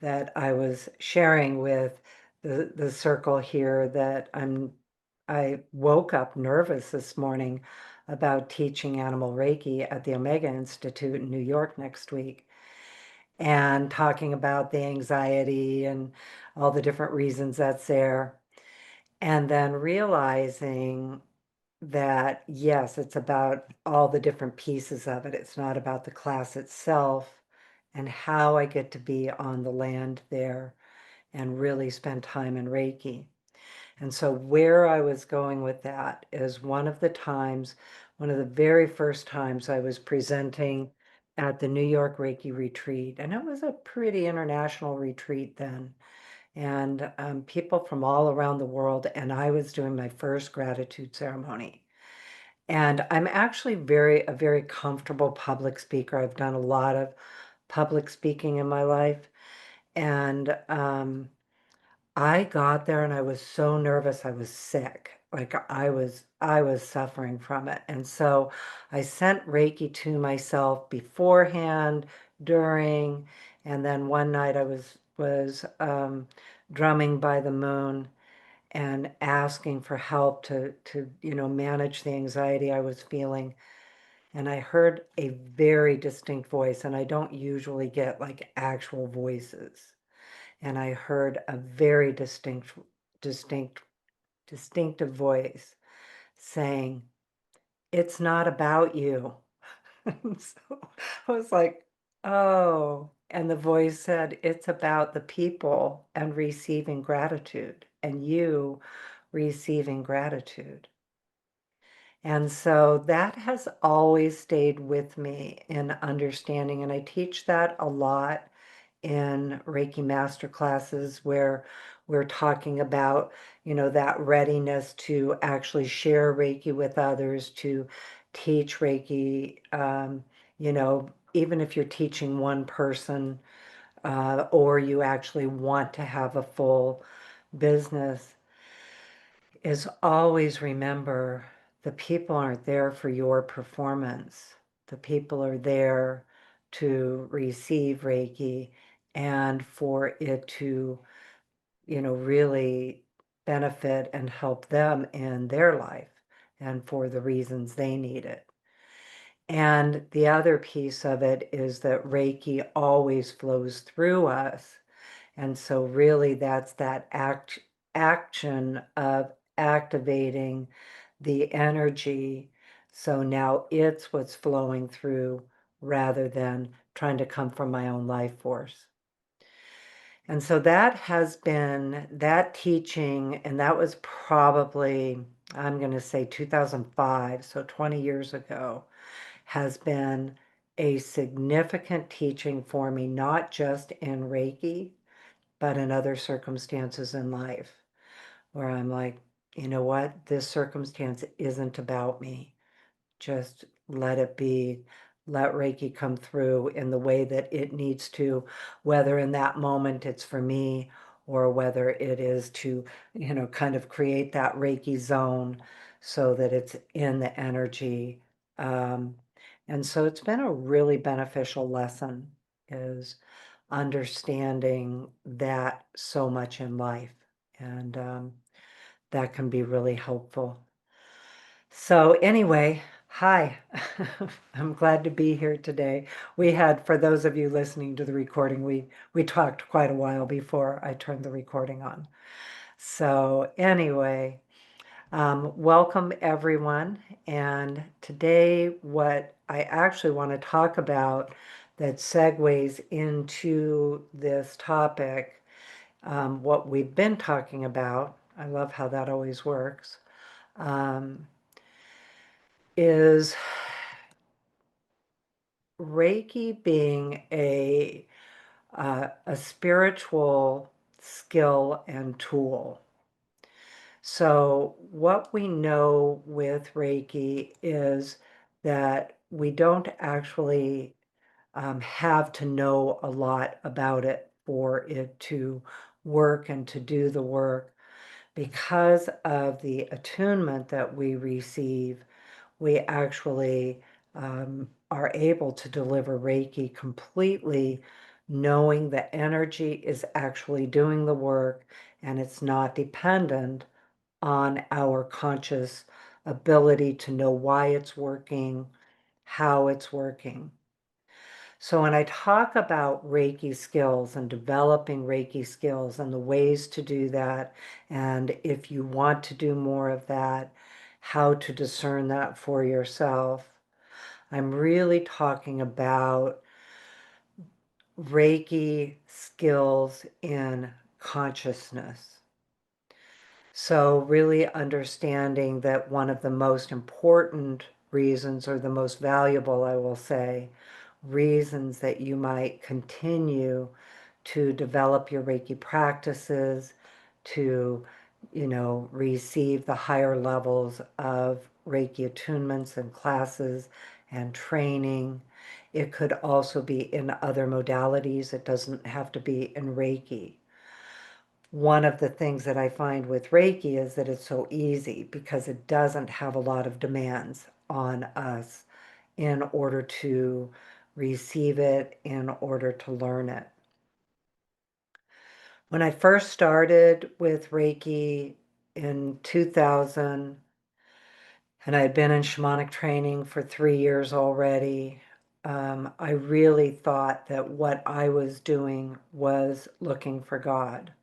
that I was sharing with the circle here that I woke up nervous this morning about teaching animal Reiki at the Omega Institute in New York next week and talking about the anxiety and all the different reasons that's there. And then realizing that, yes, it's about all the different pieces of it. It's not about the class itself and how I get to be on the land there and really spend time in Reiki. And so where I was going with that is one of the very first times I was presenting at the New York Reiki retreat. And it was a pretty international retreat then. And people from all around the world. And I was doing my first gratitude ceremony. And I'm actually a very comfortable public speaker. I've done a lot of public speaking in my life. And I got there and I was so nervous. I was sick. Like I was suffering from it. And so I sent Reiki to myself beforehand, during, and then one night I was drumming by the moon and asking for help to manage the anxiety I was feeling. And I heard a very distinct voice, and I don't usually get like actual voices. And I heard a very distinct, distinctive voice saying, "It's not about you." So I was like, oh. And the voice said, "It's about the people and receiving gratitude, and you receiving gratitude." And so that has always stayed with me in understanding. And I teach that a lot in Reiki master classes where we're talking about that readiness to actually share Reiki with others, to teach Reiki, even if you're teaching one person, or you actually want to have a full business, is always remember the people aren't there for your performance. The people are there to receive Reiki and for it to really benefit and help them in their life and for the reasons they need it. And the other piece of it is that Reiki always flows through us. And so really that's that action of activating the energy. So now it's what's flowing through rather than trying to come from my own life force. And so that has been that teaching, and that was probably, I'm going to say 2005, so 20 years ago, has been a significant teaching for me, not just in Reiki, but in other circumstances in life where I'm like, you know what? This circumstance isn't about me. Just let it be. Let Reiki come through in the way that it needs to, whether in that moment it's for me or whether it is to kind of create that Reiki zone so that it's in the energy. Um, and so it's been a really beneficial lesson is understanding that so much in life. And that can be really helpful. So anyway, hi. I'm glad to be here today. For those of you listening to the recording, we talked quite a while before I turned the recording on. So anyway, welcome everyone. And today, what I actually want to talk about that segues into this topic, what we've been talking about, I love how that always works, um, is Reiki being a spiritual skill and tool. So what we know with Reiki is that we don't actually have to know a lot about it for it to work and to do the work. Because of the attunement that we receive, we actually are able to deliver Reiki completely knowing the energy is actually doing the work and it's not dependent on our conscious ability to know why it's working, how it's working. So when I talk about Reiki skills and developing Reiki skills and the ways to do that, and if you want to do more of that, how to discern that for yourself, I'm really talking about Reiki skills in consciousness. So really understanding that one of the most important reasons, or the most valuable, I will say, reasons that you might continue to develop your Reiki practices, to, receive the higher levels of Reiki attunements and classes and training. It could also be in other modalities. It doesn't have to be in Reiki. One of the things that I find with Reiki is that it's so easy because it doesn't have a lot of demands on us in order to receive it, in order to learn it. When I first started with Reiki in 2000, and I had been in shamanic training for 3 years already, I really thought that what I was doing was looking for God.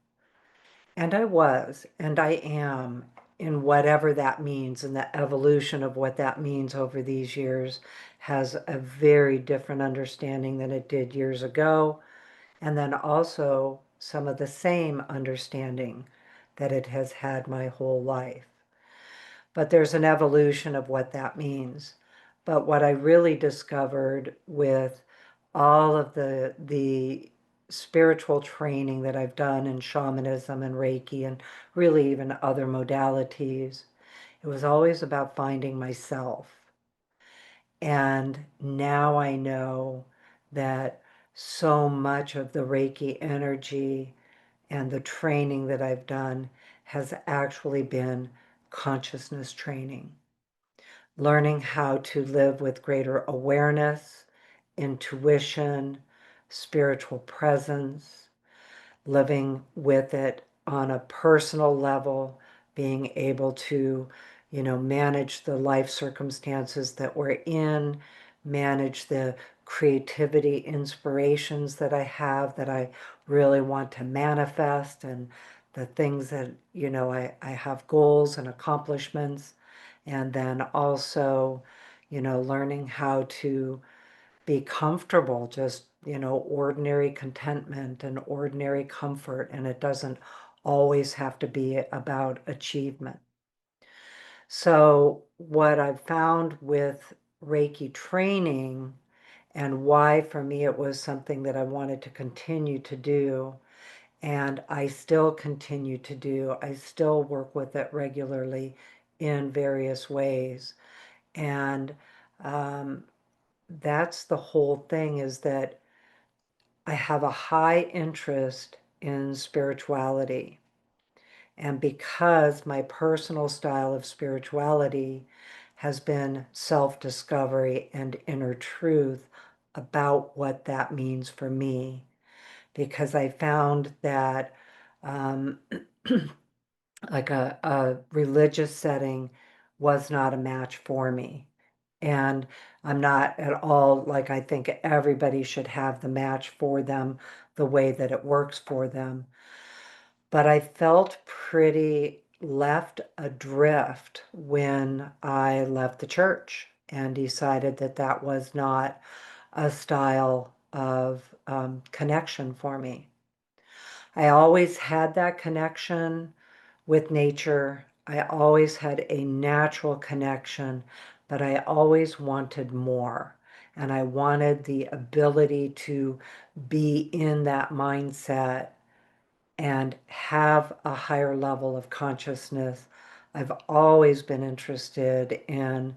And I was, and I am, in whatever that means, and the evolution of what that means over these years has a very different understanding than it did years ago. And then also some of the same understanding that it has had my whole life. But there's an evolution of what that means. But what I really discovered with all of the spiritual training that I've done in shamanism and Reiki and really even other modalities, it was always about finding myself. And now I know that so much of the Reiki energy and the training that I've done has actually been consciousness training. Learning how to live with greater awareness, intuition, spiritual presence, living with it on a personal level, being able to, manage the life circumstances that we're in, manage the creativity, inspirations that I have that I really want to manifest, and the things that, I have goals and accomplishments. And then also, learning how to be comfortable, just, ordinary contentment and ordinary comfort. And it doesn't always have to be about achievement. So what I've found with Reiki training, and why for me it was something that I wanted to continue to do, and I still continue to do, I still work with it regularly in various ways. And um, that's the whole thing, is that I have a high interest in spirituality. And because my personal style of spirituality has been self-discovery and inner truth about what that means for me, because I found that um, like a religious setting was not a match for me. And I'm not at all like, I think everybody should have the match for them the way that it works for them. But I felt pretty left adrift when I left the church and decided that that was not a style of connection for me. I always had that connection with nature. I always had a natural connection, but I always wanted more. And I wanted the ability to be in that mindset and have a higher level of consciousness. I've always been interested in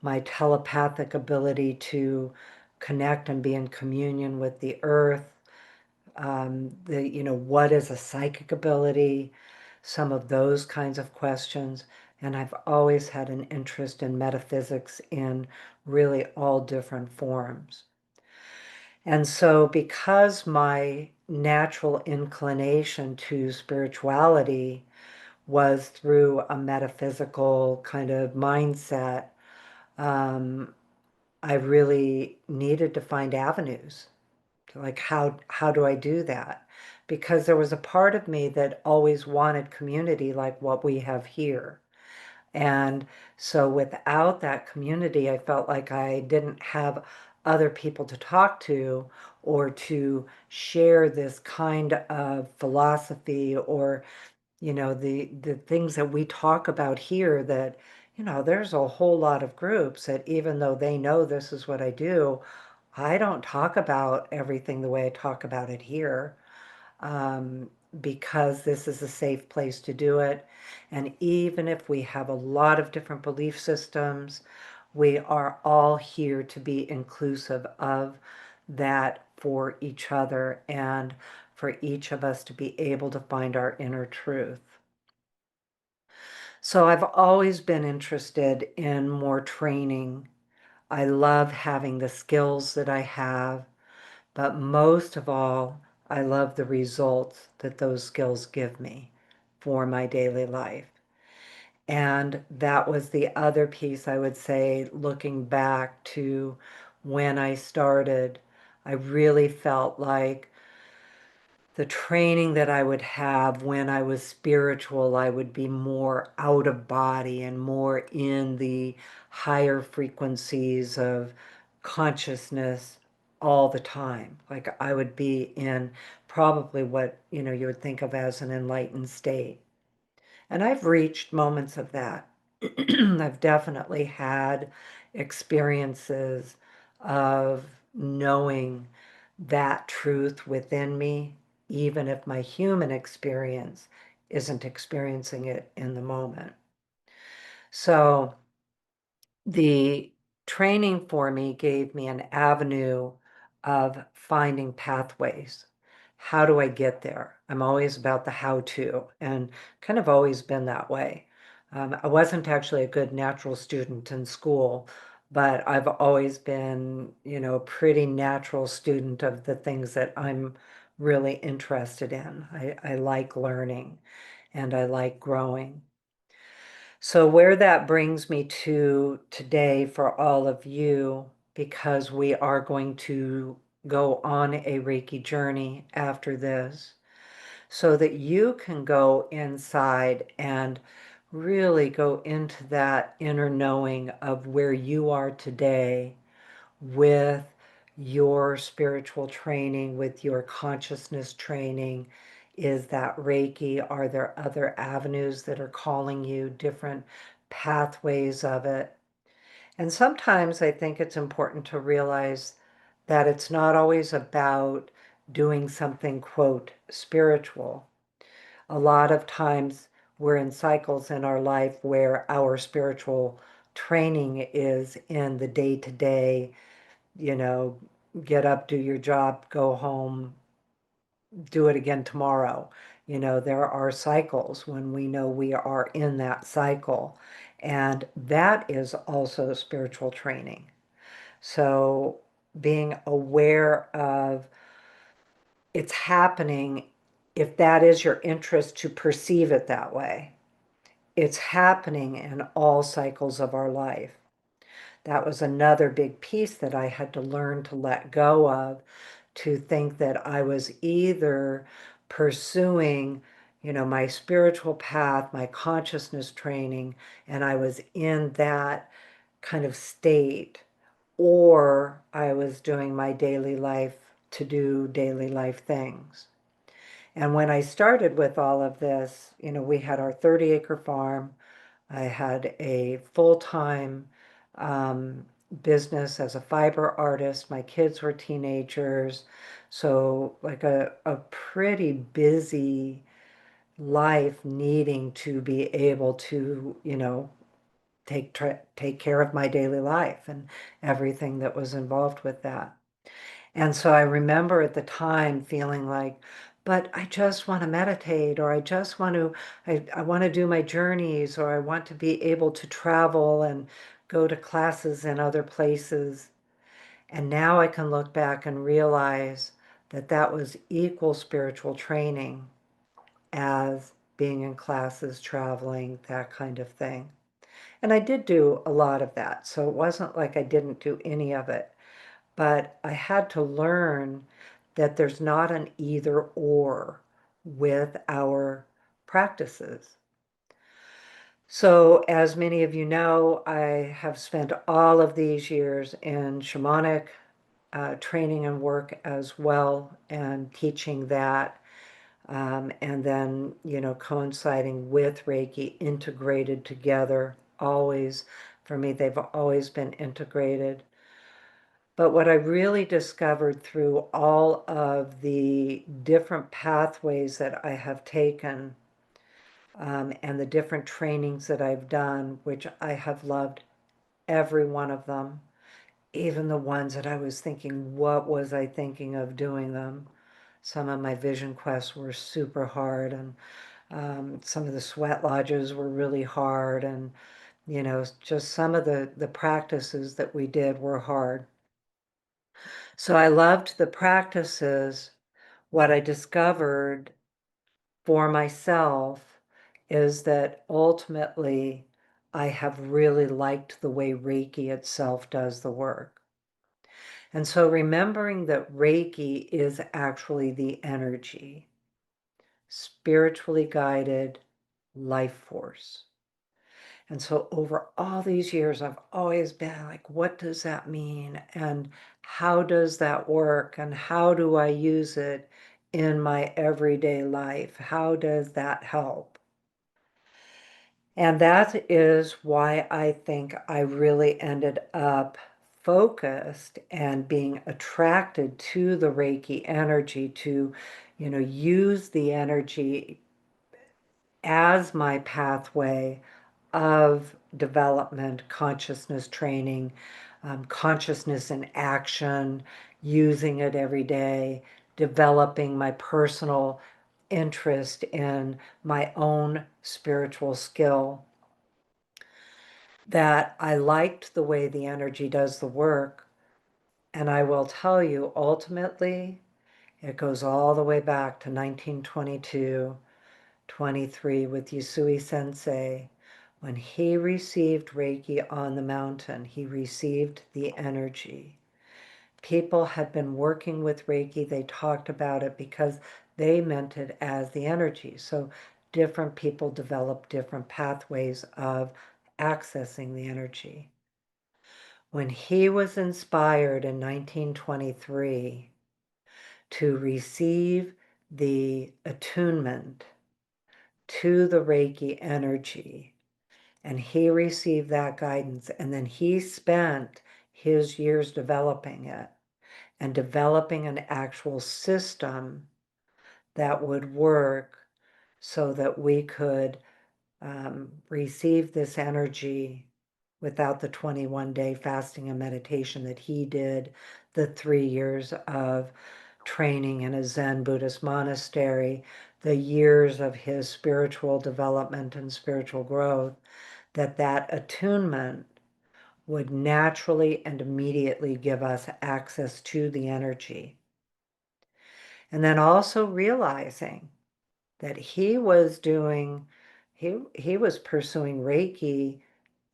my telepathic ability to connect and be in communion with the earth. What is a psychic ability? Some of those kinds of questions. And I've always had an interest in metaphysics in really all different forms. And so, because my natural inclination to spirituality was through a metaphysical kind of mindset, um, I really needed to find avenues. Like, how do I do that? Because there was a part of me that always wanted community like what we have here. And so without that community, I felt like I didn't have other people to talk to or to share this kind of philosophy or, the things that we talk about here that, there's a whole lot of groups that even though they know this is what I do, I don't talk about everything the way I talk about it here, um, because this is a safe place to do it. And even if we have a lot of different belief systems, we are all here to be inclusive of that for each other and for each of us to be able to find our inner truth. So I've always been interested in more training. I love having the skills that I have. But most of all, I love the results that those skills give me for my daily life. And that was the other piece I would say, looking back to when I started, I really felt like the training that I would have when I was spiritual, I would be more out of body and more in the higher frequencies of consciousness all the time. Like I would be in probably what, you would think of as an enlightened state. And I've reached moments of that. I've definitely had experiences of knowing that truth within me, even if my human experience isn't experiencing it in the moment. So the training for me gave me an avenue of finding pathways. How do I get there? I'm always about the how to, and kind of always been that way. I wasn't actually a good natural student in school, but I've always been, a pretty natural student of the things that I'm really interested in. I like learning and I like growing. So, where that brings me to today for all of you, because we are going to go on a Reiki journey after this, so that you can go inside and really go into that inner knowing of where you are today with your spiritual training, with your consciousness training. Is that Reiki? Are there other avenues that are calling you, different pathways of it? And sometimes I think it's important to realize that it's not always about doing something, quote, spiritual. A lot of times we're in cycles in our life where our spiritual training is in the day to day, you know, get up, do your job, go home, do it again tomorrow. There are cycles when we know we are in that cycle. And that is also spiritual training. So being aware of it's happening, if that is your interest to perceive it that way, it's happening in all cycles of our life. That was another big piece that I had to learn to let go of, to think that I was either pursuing, my spiritual path, my consciousness training, and I was in that kind of state, or I was doing my daily life to do daily life things. And when I started with all of this, we had our 30-acre farm. I had a full-time business as a fiber artist. My kids were teenagers. So like a pretty busy life, needing to be able to, take care of my daily life and everything that was involved with that. And so I remember at the time feeling like, but I just want to meditate, or I just want to, I want to do my journeys, or I want to be able to travel and go to classes in other places. And now I can look back and realize that that was equal spiritual training as being in classes, traveling, that kind of thing. And I did do a lot of that, so it wasn't like I didn't do any of it. But I had to learn that there's not an either or with our practices. So, as many of you know, I have spent all of these years in shamanic training and work as well, and teaching that, and then, coinciding with Reiki, integrated together. Always, for me, they've always been integrated. But what I really discovered through all of the different pathways that I have taken, and the different trainings that I've done, which I have loved every one of them, even the ones that I was thinking, what was I thinking of doing them? Some of my vision quests were super hard, and some of the sweat lodges were really hard, and just some of the practices that we did were hard. So I loved the practices. What I discovered for myself is that ultimately I have really liked the way Reiki itself does the work. And so remembering that Reiki is actually the energy, spiritually guided life force. And so over all these years, I've always been like, what does that mean? And how does that work? And how do I use it in my everyday life? How does that help? And that is why I think I really ended up focused and being attracted to the Reiki energy, to, use the energy as my pathway of development, consciousness training, consciousness in action, using it every day, developing my personal interest in my own spiritual skill. That I liked the way the energy does the work. And I will tell you, ultimately, it goes all the way back to 1922, 23 with Yusui Sensei. When he received Reiki on the mountain, he received the energy. People had been working with Reiki. They talked about it because they meant it as the energy. So different people develop different pathways of accessing the energy. When he was inspired in 1923 to receive the attunement to the Reiki energy, and he received that guidance, and then he spent his years developing it and developing an actual system that would work so that we could receive this energy without the 21-day fasting and meditation that he did, the 3 years of training in a Zen Buddhist monastery, the years of his spiritual development and spiritual growth, that attunement would naturally and immediately give us access to the energy. And then also realizing that he was pursuing Reiki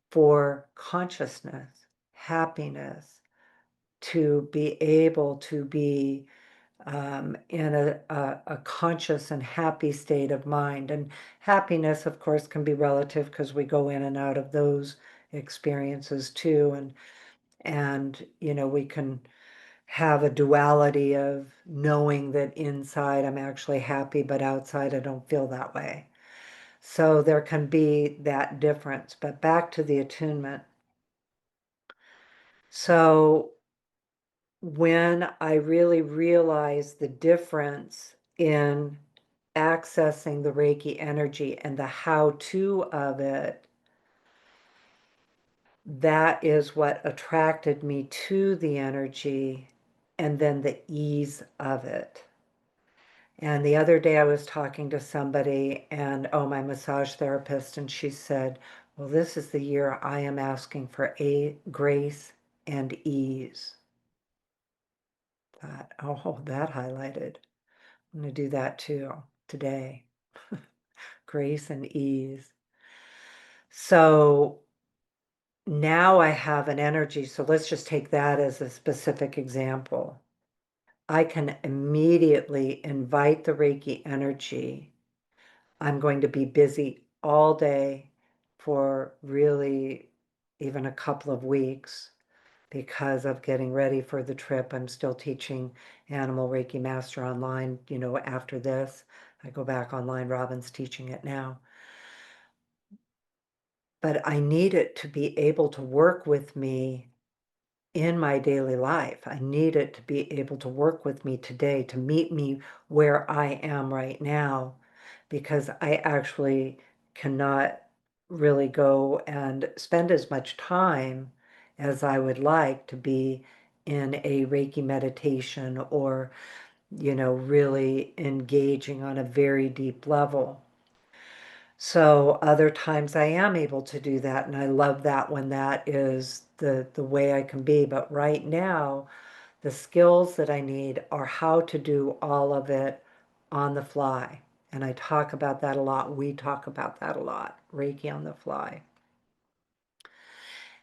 for consciousness, happiness, to be able to be in a conscious and happy state of mind. And happiness, of course, can be relative because we go in and out of those experiences too. And we can have a duality of knowing that inside I'm actually happy, but outside I don't feel that way. So there can be that difference. But back to the attunement. So when I really realized the difference in accessing the Reiki energy and the how-to of it, that is what attracted me to the energy, and then the ease of it. And the other day I was talking to somebody, and my massage therapist, and she said, well, this is the year I am asking for a grace and ease. Oh, that highlighted. I'm going to do that too today. Grace and ease. So now I have an energy. So let's just take that as a specific example. I can immediately invite the Reiki energy. I'm going to be busy all day for really even a couple of weeks because of getting ready for the trip. I'm still teaching Animal Reiki Master online, after this. I go back online. Robyn's teaching it now. But I need it to be able to work with me in my daily life. I need it to be able to work with me today, to meet me where I am right now, because I actually cannot really go and spend as much time as I would like to be in a Reiki meditation or, really engaging on a very deep level. So other times I am able to do that, and I love that when that is the way I can be. But right now, the skills that I need are how to do all of it on the fly. And I talk about that a lot. We talk about that a lot, Reiki on the fly.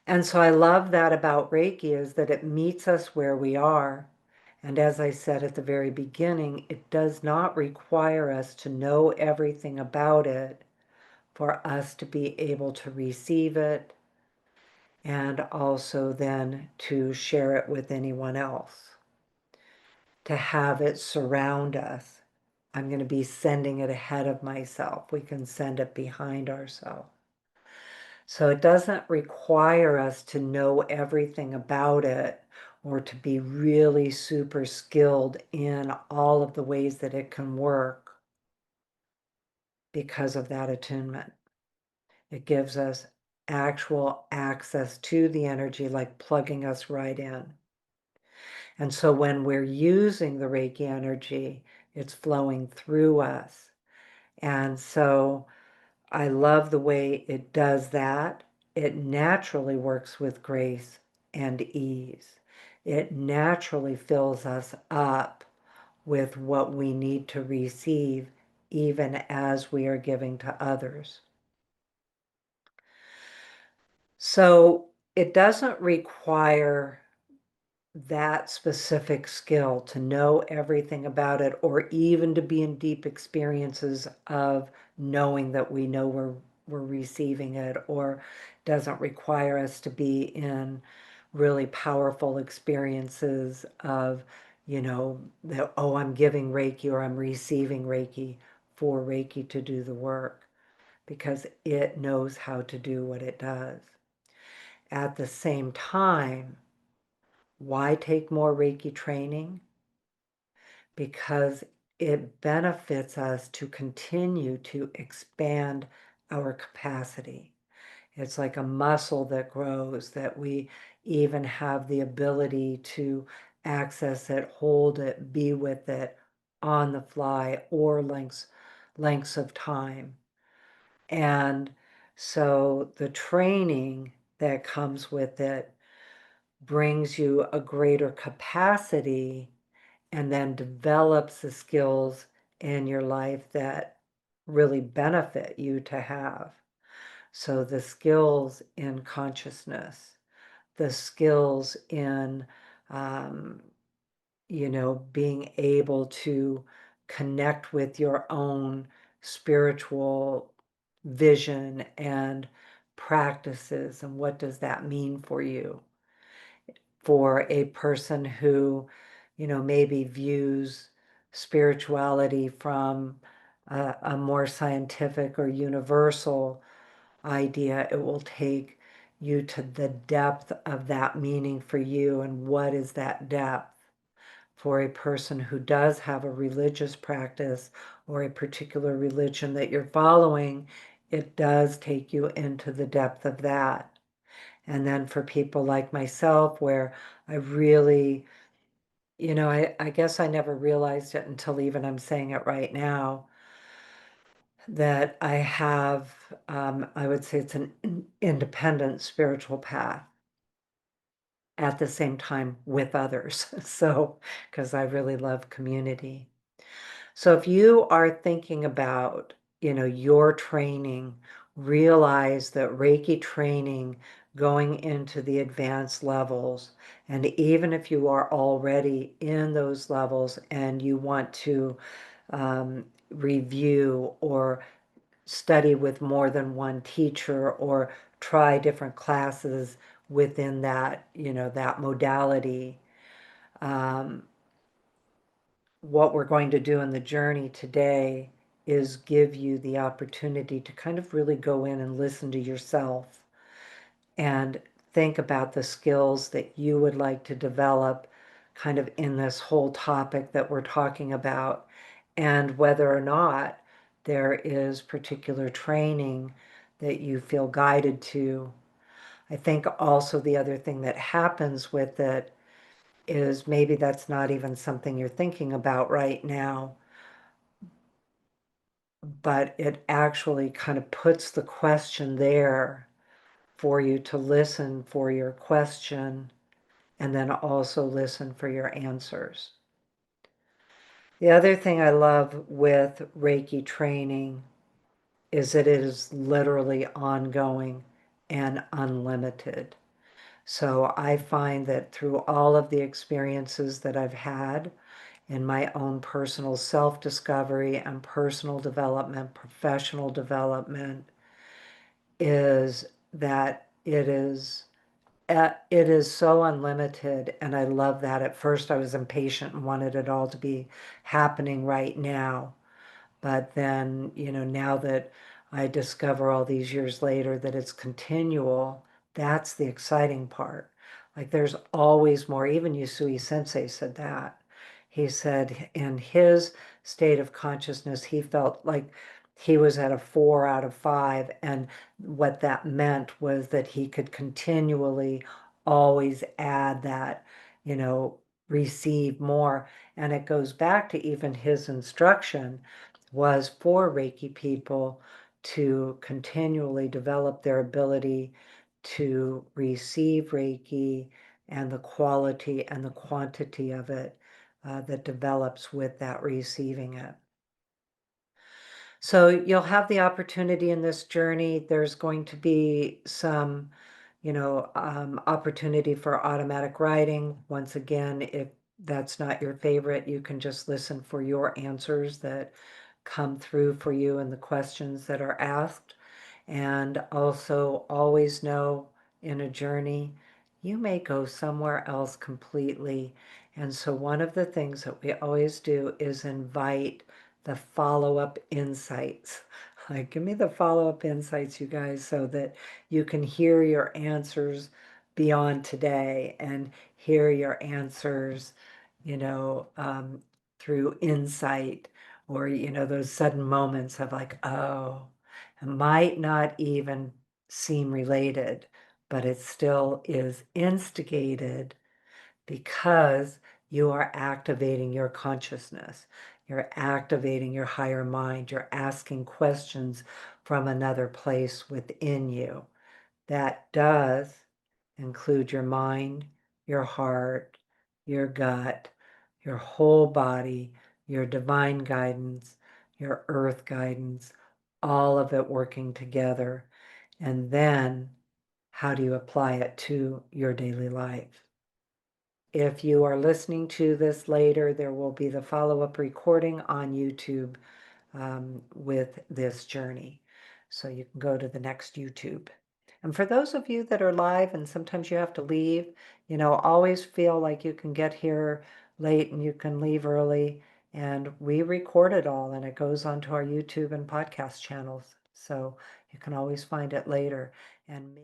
And so I love that about Reiki is that it meets us where we are. And as I said at the very beginning, it does not require us to know everything about it for us to be able to receive it and also then to share it with anyone else, to have it surround us. I'm going to be sending it ahead of myself. We can send it behind ourselves. So it doesn't require us to know everything about it or to be really super skilled in all of the ways that it can work because of that attunement. It gives us actual access to the energy, like plugging us right in. And so when we're using the Reiki energy, it's flowing through us. And so I love the way it does that. It naturally works with grace and ease. It naturally fills us up with what we need to receive, even as we are giving to others. So it doesn't require that specific skill to know everything about it, or even to be in deep experiences of knowing that we know we're receiving it, or doesn't require us to be in really powerful experiences of, that, oh, I'm giving Reiki or I'm receiving Reiki for Reiki to do the work, because it knows how to do what it does. At the same time, why take more Reiki training? Because it benefits us to continue to expand our capacity. It's like a muscle that grows, that we even have the ability to access it, hold it, be with it on the fly or lengths of time. And so the training that comes with it brings you a greater capacity and then develops the skills in your life that really benefit you to have. So the skills in consciousness, the skills in, being able to connect with your own spiritual vision and practices, and what does that mean for you? For a person who, maybe views spirituality from a more scientific or universal idea, it will take you to the depth of that meaning for you. And what is that depth? For a person who does have a religious practice or a particular religion that you're following, it does take you into the depth of that. And then for people like myself, where I really, I guess I never realized it until even I'm saying it right now, that I have, I would say it's an independent spiritual path. at the same time with others. So, because I really love community. So if you are thinking about, your training, realize that Reiki training going into the advanced levels, and even if you are already in those levels and you want to review or study with more than one teacher or try different classes within that, that modality, um, what we're going to do in the journey today is give you the opportunity to kind of really go in and listen to yourself and think about the skills that you would like to develop kind of in this whole topic that we're talking about, and whether or not there is particular training that you feel guided to. I think also the other thing that happens with it is maybe that's not even something you're thinking about right now, but it actually kind of puts the question there for you to listen for your question and then also listen for your answers. The other thing I love with Reiki training is that it is literally ongoing and unlimited. So I find that through all of the experiences that I've had in my own personal self-discovery and personal development, professional development, is that it is so unlimited, and I love that. At first I was impatient and wanted it all to be happening right now. But then, now that I discover all these years later that it's continual, that's the exciting part. Like there's always more. Even Yusui Sensei said that. He said in his state of consciousness, he felt like he was at a 4 out of 5. And what that meant was that he could continually always add that, receive more. And it goes back to even his instruction was for Reiki people to continually develop their ability to receive Reiki and the quality and the quantity of it that develops with that receiving it. So you'll have the opportunity in this journey. There's going to be some, opportunity for automatic writing. Once again, if that's not your favorite, you can just listen for your answers that come through for you and the questions that are asked. And also always know in a journey, you may go somewhere else completely. And so one of the things that we always do is invite the follow-up insights. Like, give me the follow-up insights, you guys, so that you can hear your answers beyond today and hear your answers, through insight, or, those sudden moments of like, oh, it might not even seem related, but it still is instigated because you are activating your consciousness. You're activating your higher mind. You're asking questions from another place within you. That does include your mind, your heart, your gut, your whole body, your divine guidance, your earth guidance, all of it working together. And then how do you apply it to your daily life? If you are listening to this later, there will be the follow-up recording on YouTube with this journey. So you can go to the next YouTube. And for those of you that are live and sometimes you have to leave, always feel like you can get here late and you can leave early. And we record it all and it goes onto our YouTube and podcast channels. So you can always find it later. And